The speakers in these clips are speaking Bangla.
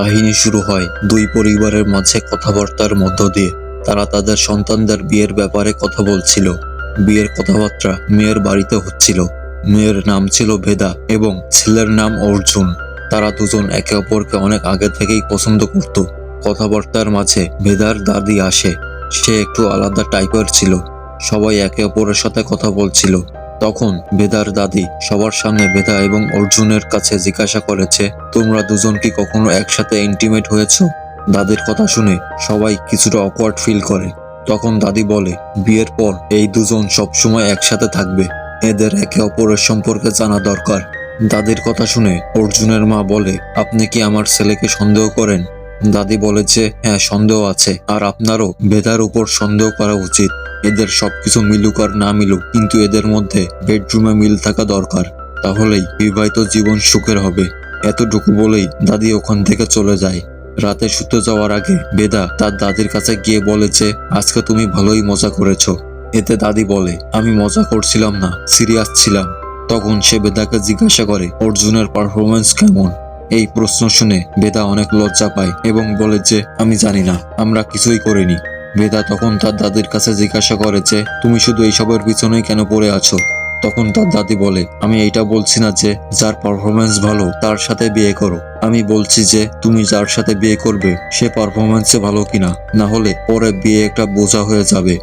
কাহিনী শুরু হয় দুই পরিবারের মাঝে কথাবার্তার মধ্য দিয়ে। তারা তাদের সন্তানদের বিয়ের ব্যাপারে কথা বলছিল। বিয়ের কথাবার্তা মেয়ের বাড়িতে হচ্ছিল। মেয়ের নাম ছিল ভেদা এবং ছেলের নাম অর্জুন। তারা দুজন একে অপরকে অনেক আগে থেকেই পছন্দ করত। কথাবার্তার মাঝে ভেদার দাদি আসে। সে একটু আলাদা টাইপের ছিল। সবাই একে অপরের সাথে কথা বলছিল। তখন বেদার দাদি সবার সামনে বেদা এবং অর্জুনের কাছে জিজ্ঞাসা করেছে, তোমরা দুজন কি কখনো একসাথে ইন্টিমেট হয়েছো? দাদির কথা শুনে সবাই কিছুটা অকওয়ার্ড ফিল করে। তখন দাদি বলে, বিয়ের পর এই দুজন সবসময় একসাথে থাকবে। এদের একে অপরের সম্পর্কে জানা দরকার। দাদির কথা শুনে অর্জুনের মা বলে, আপনি কি আমার ছেলেকে সন্দেহ করেন? দাদি বলে যে হ্যাঁ, সন্দেহ আছে, আর আপনারও বেদার উপর সন্দেহ করা উচিত। এদের সবকিছু মিলুক আর না মিলুক, কিন্তু এদের মধ্যে বেডরুমে মিল থাকা দরকার, তাহলেই বিবাহিত জীবন সুখের হবে। এতটুকু বলেই দাদি ওখান থেকে চলে যায়। রাতে শুতে যাওয়ার আগে বেদা তার দাদির কাছে গিয়ে বলে যে আজকে তুমি ভালোই মজা করেছো। এতে দাদি বলে, আমি মজা করছিলাম না, সিরিয়াস ছিলাম। তখন সে বেদাকে জিজ্ঞাসা করে অর্জুনের পারফরমেন্স কেমন। এই প্রশ্ন শুনে বেদা অনেক লজ্জা পায় এবং বলে যে আমি জানি না, আমরা কিছুই করিনি। বেদা তখন তার দাদির কাছে জিজ্ঞাসা করে যে তুমি শুধু এইসবের পিছনেই কেন পড়ে আছো? তখন তার দাদি বলে, আমি এইটা বলছি না যে যার পারফরমেন্স ভালো তার সাথে বিয়ে করো। আমি বলছি যে তুমি যার সাথে বিয়ে করবে সে পারফরমেন্সে ভালো কিনা, না হলে পরে বিয়ে একটা বোঝা হয়ে যাবে।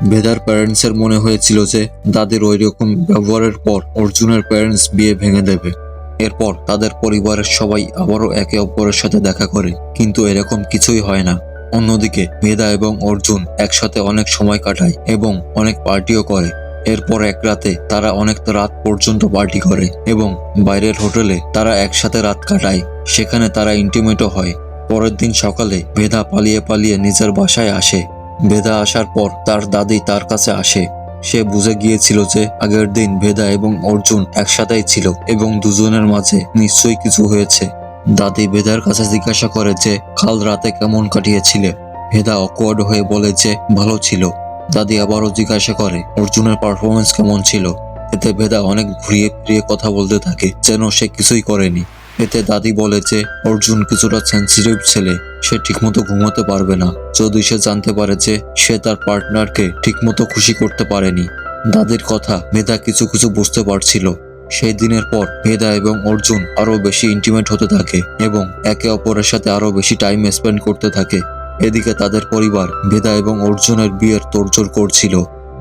বেদার প্যারেন্টসের মনে হয়েছিল যে দাদির ওই রকম ব্যবহারের পর অর্জুনের প্যারেন্টস বিয়ে ভেঙে দেবে। এরপর তাদের পরিবারের সবাই আবারও একে অপরের সাথে দেখা করে, কিন্তু এরকম কিছুই হয় না। অন্যদিকে বেদা এবং অর্জুন একসাথে অনেক সময় কাটায় এবং অনেক পার্টিও করে। এরপর এক রাতে তারা অনেক রাত পর্যন্ত পার্টি করে এবং বাইরের হোটেলে তারা একসাথে রাত কাটায়। সেখানে তারা ইন্টিমেটও হয়। পরের দিন সকালে বেদা পালিয়ে পালিয়ে নিজের বাসায় আসে। বেদা আসার পর তার দাদি তার কাছে আসে। সে বুঝে গিয়েছিল যে আগের দিন বেদা এবং অর্জুন একসাথেই ছিল এবং দুজনের মাঝে নিশ্চয়ই কিছু হয়েছে। দাদি বেদার কাছে জিজ্ঞাসা করে যে কাল রাতে কেমন কাটিয়েছিলে? ভেদা অকওয়ার্ড হয়ে বলে যে ভালো ছিল। দাদি আবারও জিজ্ঞাসা করে অর্জুনের পারফরমেন্স কেমন ছিল। এতে ভেদা অনেক ঘুরিয়ে ফিরিয়ে কথা বলতে থাকে যেন সে কিছুই করেনি। এতে দাদি বলে যে অর্জুন কিছুটা সেন্সিটিভ ছেলে, সে ঠিকমতো ঘুমাতে পারবে না যদি সে জানতে পারে যে সে তার পার্টনারকে ঠিকমতো খুশি করতে পারেনি। দাদির কথা ভেদা কিছু কিছু বুঝতে পারছিল। সেই দিনের পর ভেদা এবং অর্জুন আরো বেশি ইন্টিমেট হতে থাকে এবং একে অপরের সাথে আরো বেশি টাইম স্পেন্ড করতে থাকে। এদিকে তাদের পরিবার ভেদা এবং অর্জুনের বিয়ের তোড়জোড় করছিল।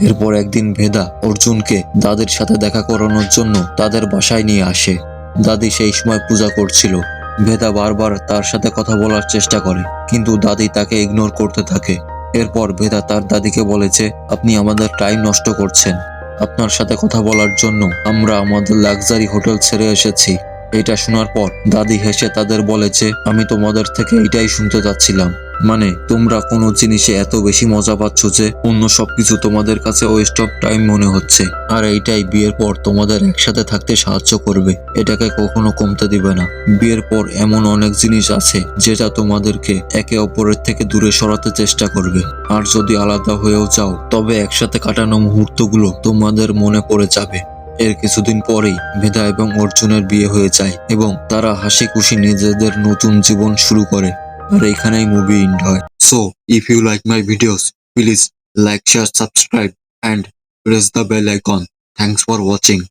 এরপর একদিন ভেদা অর্জুনকে দাদির সাথে দেখা করানোর জন্য তাদের বাসায় নিয়ে আসে। দাদি সেই সময় পূজা করছিল। ভেদা বারবার তার সাথে কথা বলার চেষ্টা করে, কিন্তু দাদি তাকে ইগনোর করতে থাকে। এরপর ভেদা তার দাদিকে বলেছে, আপনি আমাদের টাইম নষ্ট করছেন। আপনার সাথে কথা বলার জন্য আমরা আমাদের লাক্সারি হোটেল ছেড়ে এসেছি। এটা শোনার পর দাদি হেসে তাদের বলেছে, আমি তোমাদের থেকে এটাই শুনতে চাচ্ছিলাম। মানে তোমরা কোনো জিনিসে এত বেশি মজা পাচ্ছ যে অন্য সবকিছু তোমাদের কাছে ওয়েস্ট অফ টাইম মনে হচ্ছে। আর এইটাই বিয়ের পর তোমাদের একসাথে থাকতে সাহায্য করবে, এটাকে কখনো কমতে দিবে না। বিয়ের পর এমন অনেক জিনিস আছে যেটা তোমাদেরকে একে অপরের থেকে দূরে সরাতে চেষ্টা করবে। আর যদি আলাদা হয়েও যাও তবে একসাথে কাটানো মুহূর্তগুলো তোমাদের মনে পড়ে যাবে। এর কিছুদিন পরেই ভেদা এবং অর্জুনের বিয়ে হয়ে যায় এবং তারা হাসি খুশি নিজেদের নতুন জীবন শুরু করে। আর এইখানেই মুভি এন্ড হয়। So if you like my videos, please like, share, subscribe and press the bell icon. Thanks for watching.